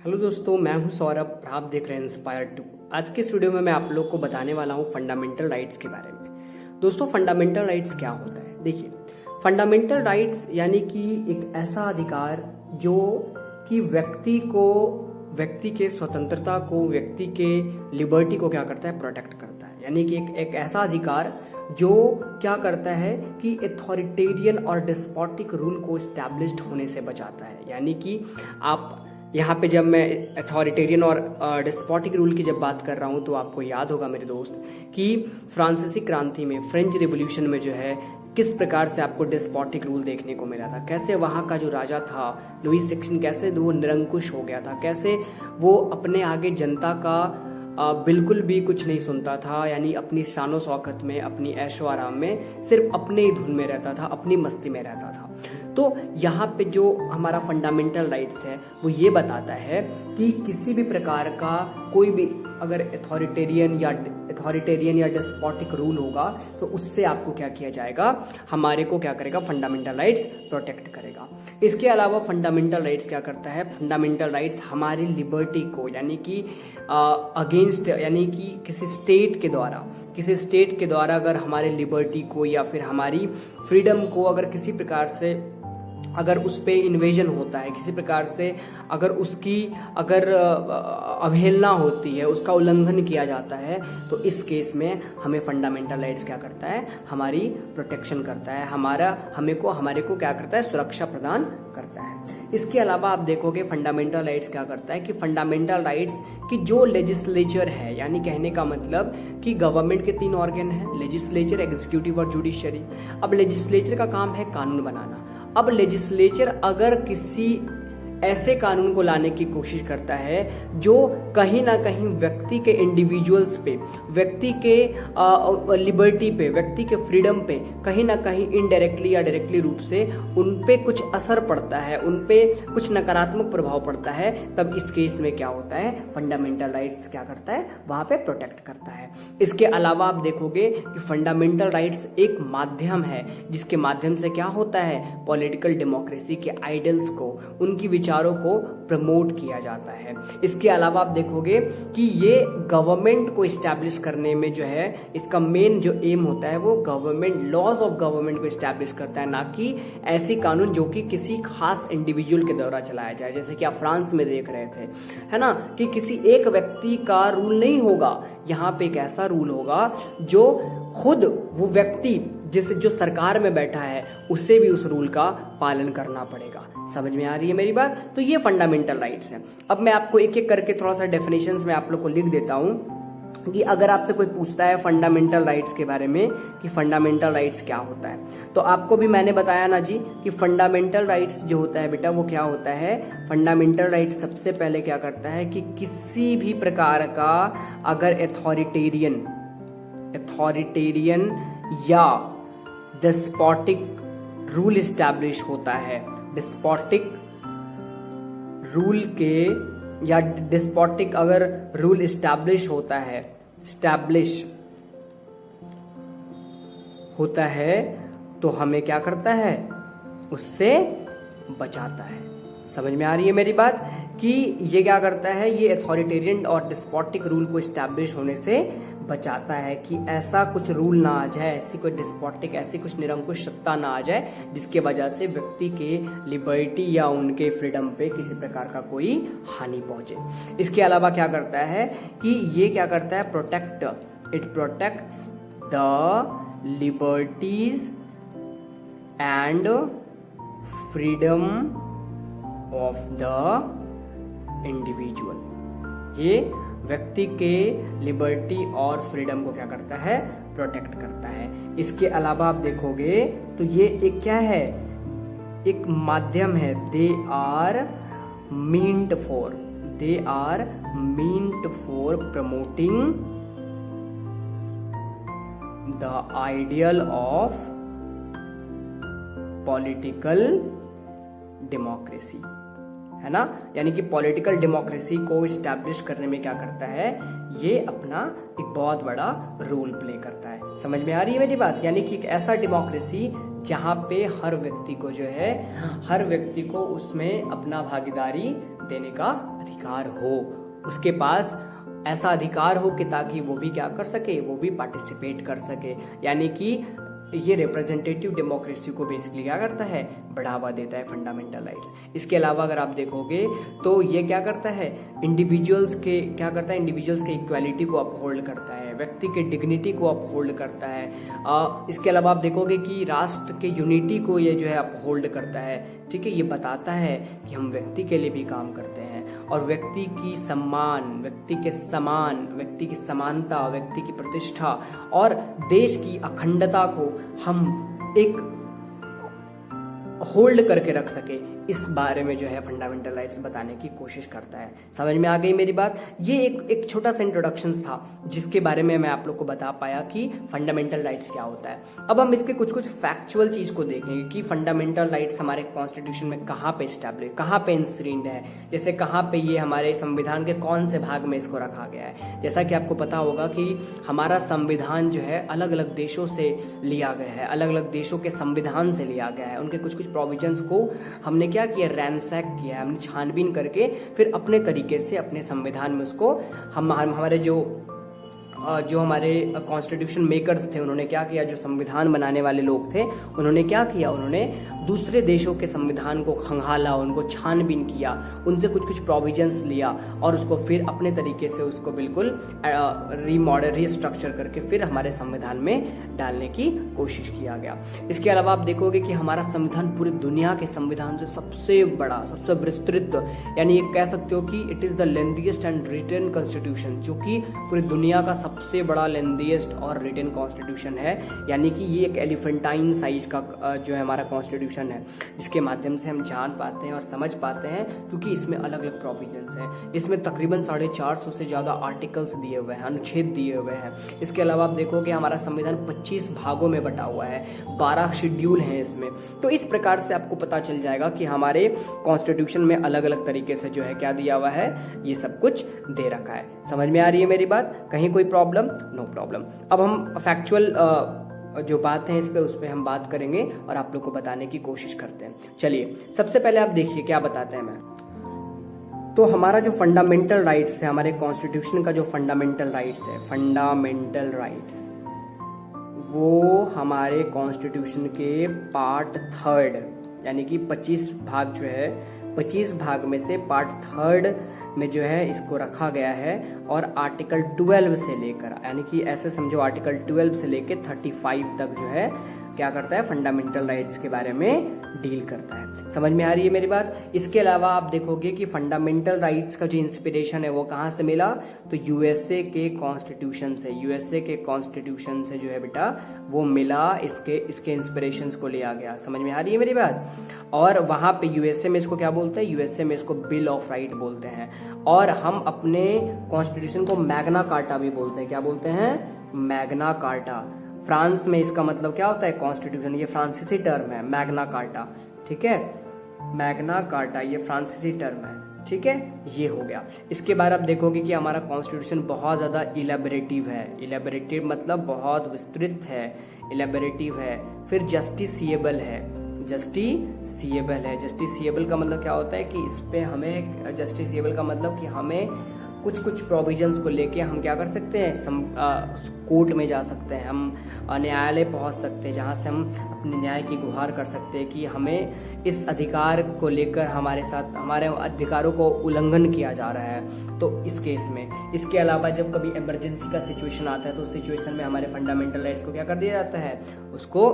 Hello दोस्तों, मैं हूं सौरभ और आप देख रहे हैं इंस्पायर टू। आज के इस वीडियो में मैं आप लोग को बताने वाला हूं फंडामेंटल राइट्स के बारे में। दोस्तों, फंडामेंटल राइट्स क्या होता है? देखिए, फंडामेंटल राइट्स यानी कि एक ऐसा अधिकार जो कि व्यक्ति के स्वतंत्रता को, व्यक्ति के लिबर्टी को क्या करता है? प्रोटेक्ट करता है। यानी कि एक ऐसा अधिकार जो क्या करता है कि अथॉरिटेरियन और डिस्पोटिक रूल को एस्टैब्लिश्ड होने से बचाता है। यानी कि आप यहाँ पे जब मैं अथॉरिटेरियन और डिस्पोटिक रूल की जब बात कर रहा हूँ तो आपको याद होगा मेरे दोस्त कि फ्रांसीसी क्रांति में, फ्रेंच रिवॉल्यूशन में जो है किस प्रकार से आपको डिस्पोटिक रूल देखने को मिला था। कैसे वहाँ का जो राजा था लुई 16 कैसे वो निरंकुश हो गया था, कैसे वो अपने आगे जनता का बिल्कुल भी कुछ नहीं सुनता था। यानी अपनी शानो शौकत में, अपनी ऐशो आराम में सिर्फ अपने ही धुन में रहता था, अपनी मस्ती में रहता था। तो यहाँ पे जो हमारा फंडामेंटल राइट्स है वो ये बताता है कि किसी भी प्रकार का कोई भी अगर अथॉरिटेरियन या डिस्पोटिक रूल होगा तो उससे आपको क्या किया जाएगा? हमारे को क्या करेगा? फंडामेंटल राइट्स प्रोटेक्ट करेगा। इसके अलावा फंडामेंटल राइट्स क्या करता है? फंडामेंटल राइट्स हमारी लिबर्टी को, यानी कि अगेंस्ट, यानी कि किसी स्टेट के द्वारा अगर हमारे लिबर्टी को या फिर हमारी फ्रीडम को अगर किसी प्रकार से अगर उस पे इन्वेजन होता है, किसी प्रकार से अगर उसकी अवहेलना होती है, उसका उल्लंघन किया जाता है, तो इस केस में हमें फंडामेंटल राइट्स क्या करता है? हमारी प्रोटेक्शन करता है, हमारे को क्या करता है? सुरक्षा प्रदान करता है। इसके अलावा आप देखोगे फंडामेंटल राइट्स क्या करता है कि फंडामेंटल राइट्स की जो लेजिस्लेचर है, यानी कहने का मतलब कि गवर्नमेंट के 3 ऑर्गन हैं, लेजिस्लेचर, एग्जीक्यूटिव और जुडिशरी। अब लेजिस्लेचर का काम है कानून बनाना। अब लेजिस्लेचर अगर किसी ऐसे कानून को लाने की कोशिश करता है जो कहीं ना कहीं व्यक्ति के इंडिविजुअल्स पे, व्यक्ति के लिबर्टी पे, व्यक्ति के फ्रीडम पे कहीं ना कहीं इनडायरेक्टली या डायरेक्टली रूप से उन पे कुछ असर पड़ता है, उन पे कुछ नकारात्मक प्रभाव पड़ता है, तब इस केस में क्या होता है? फंडामेंटल राइट्स क्या करता है? वहाँ पे प्रोटेक्ट करता है। इसके अलावा आप देखोगे कि फंडामेंटल राइट्स एक माध्यम है जिसके माध्यम से क्या होता है? पॉलिटिकल डेमोक्रेसी के आइडियल्स को, उनकी विचारों को प्रमोट किया जाता है। इसके अलावा आप देखोगे कि ये गवर्नमेंट को इस्टेब्लिश करने में जो है इसका मेन जो एम होता है वो गवर्नमेंट, लॉज ऑफ गवर्नमेंट को इस्टेब्लिश करता है, ना कि ऐसी कानून जो कि किसी खास इंडिविजुअल के द्वारा चलाया जाए। जैसे कि आप फ्रांस में देख रहे थे, है ना, कि किसी एक व्यक्ति का रूल नहीं होगा, यहाँ पे एक ऐसा रूल होगा जो खुद वो व्यक्ति जो सरकार में बैठा है उसे भी उस रूल का पालन करना पड़ेगा। समझ में आ रही है मेरी बात? तो ये फंडामेंटल राइट्स हैं। अब मैं आपको एक एक करके थोड़ा सा डेफिनेशंस में आप लोग को लिख देता हूं कि अगर आपसे कोई पूछता है फंडामेंटल राइट्स के बारे में कि फंडामेंटल राइट्स क्या होता है, तो आपको भी मैंने बताया ना जी कि फंडामेंटल राइट्स जो होता है बेटा वो क्या होता है? फंडामेंटल राइट्स सबसे पहले क्या करता है कि किसी भी प्रकार का अगर अथॉरिटेरियन या डिस्पोटिक रूल इस्टेब्लिश होता है, डिस्पोटिक रूल के या डिस्पोटिक अगर रूल इस्टेब्लिश होता है तो हमें क्या करता है? उससे बचाता है। समझ में आ रही है मेरी बात कि ये क्या करता है? ये अथॉरिटेरियन और डिस्पोटिक रूल को इस्टेब्लिश होने से बचाता है कि ऐसा कुछ रूल ना आ जाए, ऐसी कोई डिस्पोटिक, ऐसी कुछ निरंकुश सत्ता ना आ जाए जिसके वजह से व्यक्ति के लिबर्टी या उनके फ्रीडम पे किसी प्रकार का कोई हानि पहुंचे। इसके अलावा क्या करता है कि ये क्या करता है? It protects the liberties and freedom of the individual. ये व्यक्ति के लिबर्टी और फ्रीडम को क्या करता है? प्रोटेक्ट करता है। इसके अलावा आप देखोगे तो ये एक क्या है? एक माध्यम है। They are meant for promoting the ideal of political democracy, है ना। यानी कि पॉलिटिकल डेमोक्रेसी को इस्टेब्लिश करने में क्या करता है? ये अपना एक बहुत बड़ा रोल प्ले करता है। समझ में आ रही है मेरी बात? यानी कि एक ऐसा डेमोक्रेसी जहाँ पे हर व्यक्ति को जो है, हर व्यक्ति को उसमें अपना भागीदारी देने का अधिकार हो, उसके पास ऐसा अधिकार हो कि ताकि वो भी क्या कर सके, वो भी पार्टिसिपेट कर सके। यानी कि ये रिप्रेजेंटेटिव डेमोक्रेसी को बेसिकली क्या करता है, बढ़ावा देता है फंडामेंटल राइट्स। इसके अलावा अगर आप देखोगे तो ये क्या करता है, इंडिविजुअल्स के इक्वालिटी को अपहोल्ड करता है, व्यक्ति के डिग्निटी को अपहोल्ड करता है। इसके अलावा आप देखोगे कि राष्ट्र के यूनिटी को ये जो है अपहोल्ड करता है। ठीक है, ये बताता है कि हम व्यक्ति के लिए भी काम करते हैं और व्यक्ति की सम्मान, व्यक्ति के समान, व्यक्ति की समानता, व्यक्ति की प्रतिष्ठा और देश की अखंडता को हम एक होल्ड करके रख सके, इस बारे में जो है फंडामेंटल राइट्स बताने की कोशिश करता है। समझ में आ गई मेरी बात? ये एक छोटा सा इंट्रोडक्शन था जिसके बारे में मैं आप लोग को बता पाया कि फंडामेंटल राइट्स क्या होता है। अब हम इसके कुछ फैक्चुअल चीज को देखेंगे कि फंडामेंटल राइट्स हमारे कॉन्स्टिट्यूशन में कहाँ पे एस्टैब्लिश, कहाँ पे इंस्क्रीन्ड है, जैसे कहाँ पे ये हमारे संविधान के कौन से भाग में इसको रखा गया है। जैसा कि आपको पता होगा कि हमारा संविधान जो है अलग अलग देशों से लिया गया है, अलग अलग देशों के संविधान से लिया गया है। उनके कुछ प्रोविजंस को हमने क्या किया, रैंसैक किया, हमने छानबीन करके फिर अपने तरीके से अपने संविधान में उसको हमारे जो हमारे कॉन्स्टिट्यूशन मेकर्स थे उन्होंने क्या किया, जो संविधान बनाने वाले लोग थे उन्होंने क्या किया, उन्होंने दूसरे देशों के संविधान को खंगाला, उनको छानबीन किया, उनसे कुछ प्रोविजंस लिया और उसको फिर अपने तरीके से उसको बिल्कुल रीस्ट्रक्चर करके फिर हमारे संविधान में डालने की कोशिश किया गया। इसके अलावा आप देखोगे कि हमारा संविधान पूरी दुनिया के संविधान से सबसे बड़ा, सबसे विस्तृत, यानी ये कह सकते हो कि it is the lengthiest and written constitution, जो कि पूरी दुनिया का सबसे बड़ा लेंथीएस्ट और रिटन कॉन्स्टिट्यूशन है। यानी कि ये एक एलिफेंटाइन साइज का जो है हमारा कॉन्स्टिट्यूशन है, जिसके माध्यम से हम जान पाते हैं और समझ पाते हैं, क्योंकि इसमें अलग अलग प्रोविजंस हैं। इसमें तकरीबन 450 से ज़्यादा आर्टिकल्स दिए हुए हैं, अनुच्छेद दिए हुए हैं। इसके अलावा आप देखोगे हमारा संविधान 25 भागों में बटा हुआ है, 12 शेड्यूल हैं इसमें। तो इस प्रकार से आपको पता चल जाएगा कि हमारे कॉन्स्टिट्यूशन में अलग अलग तरीके से जो है क्या दिया हुआ है, ये सब कुछ दे रखा है। समझ में आ रही है मेरी बात? कहीं कोई प्रॉब्लम? No problem. अब हम फैक्चुअल जो बात है इस पे, उस पर हम बात करेंगे और आप लोग को बताने की कोशिश करते हैं। चलिए, सबसे पहले आप देखिए क्या बताते हैं मैं। तो हमारा जो फंडामेंटल राइट्स है, हमारे कॉन्स्टिट्यूशन का जो फंडामेंटल राइट्स है, फंडामेंटल राइट्स, वो हमारे कॉन्स्टिट्यूशन के पार्ट 3 यानी कि 25 भाग जो है, 25 भाग में से पार्ट 3 में जो है इसको रखा गया है। और आर्टिकल 12 से लेकर, यानी कि ऐसे समझो आर्टिकल 12 से लेकर 35 तक जो है क्या करता है, फंडामेंटल राइट्स के बारे में डील करता है। समझ में आ रही है मेरी बात? इसके अलावा आप देखोगे कि फंडामेंटल राइट्स का जो इंस्पिरेशन है वो कहाँ से मिला, तो यूएसए के कॉन्स्टिट्यूशन से, यूएसए के कॉन्स्टिट्यूशन से जो है बेटा वो मिला, इसके इंस्पिरेशंस को लिया गया। समझ में आ रही है मेरी बात? और वहाँ पे यूएसए में इसको क्या बोलते हैं, यूएसए में इसको बिल ऑफ राइट बोलते हैं। और हम अपने कॉन्स्टिट्यूशन को मैग्ना कार्टा भी बोलते हैं। क्या बोलते हैं? Magna carta. फ्रांस में इसका मतलब क्या होता है, कॉन्स्टिट्यूशन, ये फ्रांसीसी टर्म है मैग्ना कार्टा। ठीक है, मैग्ना कार्टा ये फ्रांसीसी टर्म है। ठीक है, ये हो गया। इसके बाद आप देखोगे कि हमारा कॉन्स्टिट्यूशन बहुत ज़्यादा इलेबरेटिव है। इलेबरेटिव मतलब बहुत विस्तृत है, इलेबरेटिव है। फिर जस्टिसिएबल है, जस्टिसिएबल है। जस्टिसिएबल का मतलब क्या होता है कि इस पे हमें, जस्टिसिएबल का मतलब कि हमें कुछ प्रोविजंस को लेके हम क्या कर सकते हैं, कोर्ट में जा सकते हैं, हम न्यायालय पहुंच सकते हैं, जहां से हम अपने न्याय की गुहार कर सकते हैं कि हमें इस अधिकार को लेकर हमारे साथ, हमारे अधिकारों को उल्लंघन किया जा रहा है। तो इस केस में, इसके अलावा जब कभी इमरजेंसी का सिचुएशन आता है तो उस सिचुएशन में हमारे फंडामेंटल राइट्स को क्या कर दिया जाता है, उसको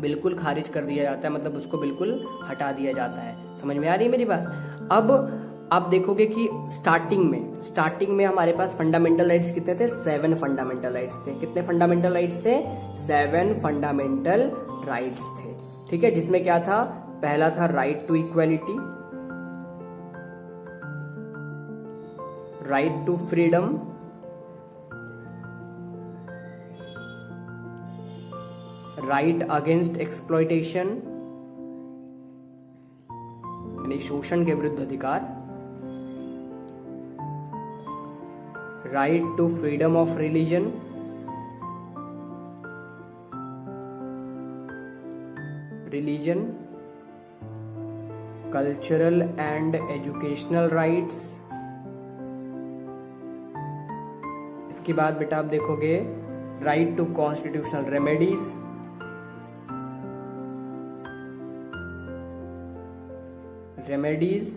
बिल्कुल खारिज कर दिया जाता है, मतलब उसको बिल्कुल हटा दिया जाता है। समझ में आ रही है मेरी बात? अब आप देखोगे कि स्टार्टिंग में हमारे पास फंडामेंटल राइट्स कितने थे, 7 फंडामेंटल राइट्स थे। कितने फंडामेंटल राइट्स थे? 7 फंडामेंटल राइट्स थे। ठीक है, जिसमें क्या था, पहला था right to equality, right to freedom, right against exploitation यानी शोषण के विरुद्ध अधिकार, right to freedom of religion, cultural and educational rights. इसके बाद बेटा आप देखोगे राइट टू कॉन्स्टिट्यूशनल रेमेडीज,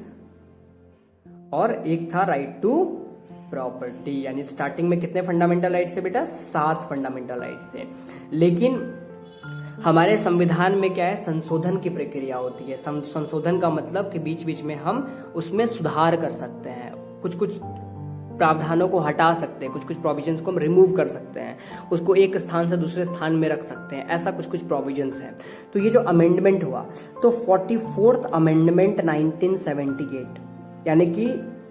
और एक था राइट टू प्रॉपर्टी। यानी स्टार्टिंग में कितने फंडामेंटल राइट्स थे बेटा? 7 फंडामेंटल राइट्स थे। लेकिन हमारे संविधान में क्या है, संशोधन की प्रक्रिया होती है। संशोधन का मतलब कि बीच बीच में हम उसमें सुधार कर सकते हैं, कुछ कुछ प्रावधानों को हटा सकते हैं, कुछ कुछ प्रोविजंस को हम रिमूव कर सकते हैं, उसको एक स्थान से दूसरे स्थान में रख सकते हैं, ऐसा कुछ कुछ प्रोविजंस हैं। तो ये जो अमेंडमेंट हुआ, तो 44th अमेंडमेंट 1978, यानी कि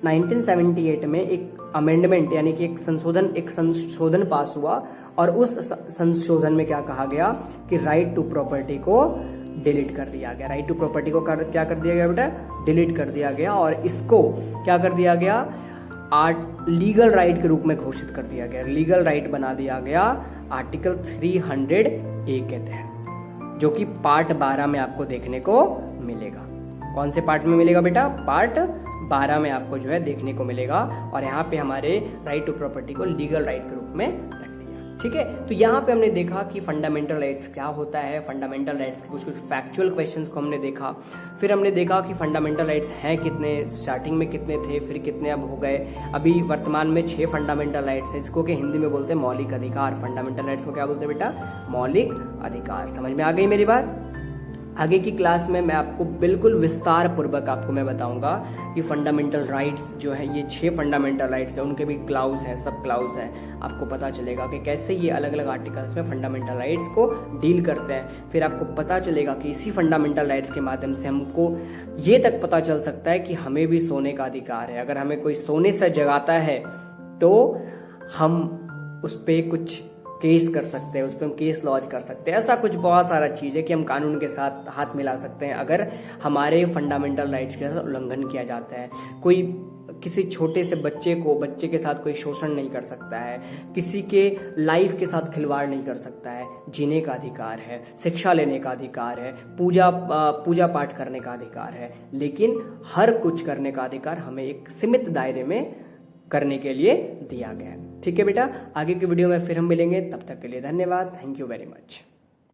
1978 में एक अमेंडमेंट यानी कि एक संशोधन पास हुआ, और उस संशोधन में क्या कहा गया कि राइट टू प्रॉपर्टी को डिलीट कर दिया गया। राइट टू प्रॉपर्टी को क्या कर दिया गया बेटा? डिलीट कर दिया गया, और इसको क्या कर दिया गया? लीगल राइट के रूप में घोषित कर दिया गया। लीगल राइट बना दिया गया आर्टिकल 300A के तहत, जो कि पार्ट 12 में आपको देखने को मिलेगा। कौन से पार्ट में मिलेगा बेटा? पार्ट 12 में आपको जो है देखने को मिलेगा। और यहाँ पे हमारे राइट टू प्रॉपर्टी को लीगल राइट के रूप में रख दिया। ठीक है, तो यहाँ पे हमने देखा कि फंडामेंटल राइट्स क्या होता है, फंडामेंटल राइट्स के कुछ कुछ फैक्चुअल क्वेश्चंस को हमने देखा। फिर हमने देखा कि फंडामेंटल राइट्स हैं कितने, स्टार्टिंग में कितने थे, फिर कितने अब हो गए। अभी वर्तमान में 6 फंडामेंटल राइट्स है, जिसको कि हिंदी में बोलते हैं मौलिक अधिकार। फंडामेंटल राइट्स को क्या बोलते हैं बेटा? मौलिक अधिकार। समझ में आ गई मेरी बात? आगे की क्लास में मैं आपको बिल्कुल विस्तार पूर्वक आपको मैं बताऊंगा कि फंडामेंटल राइट्स जो है, ये 6 फंडामेंटल राइट्स हैं, उनके भी क्लाउज हैं, सब क्लाउज हैं। आपको पता चलेगा कि कैसे ये अलग अलग आर्टिकल्स में फंडामेंटल राइट्स को डील करते हैं। फिर आपको पता चलेगा कि इसी फंडामेंटल राइट्स के माध्यम से हमको ये तक पता चल सकता है कि हमें भी सोने का अधिकार है। अगर हमें कोई सोने से जगाता है तो हम उस पर कुछ केस कर सकते हैं, उस पर हम केस लॉन्च कर सकते हैं। ऐसा कुछ बहुत सारा चीज़ है कि हम कानून के साथ हाथ मिला सकते हैं अगर हमारे फंडामेंटल राइट्स के साथ उल्लंघन किया जाता है। कोई किसी छोटे से बच्चे के साथ कोई शोषण नहीं कर सकता है, किसी के लाइफ के साथ खिलवाड़ नहीं कर सकता है। जीने का अधिकार है, शिक्षा लेने का अधिकार है, पूजा पाठ करने का अधिकार है, लेकिन हर कुछ करने का अधिकार हमें एक सीमित दायरे में करने के लिए दिया गया है। ठीक है बेटा, आगे की वीडियो में फिर हम मिलेंगे, तब तक के लिए धन्यवाद। Thank you very much.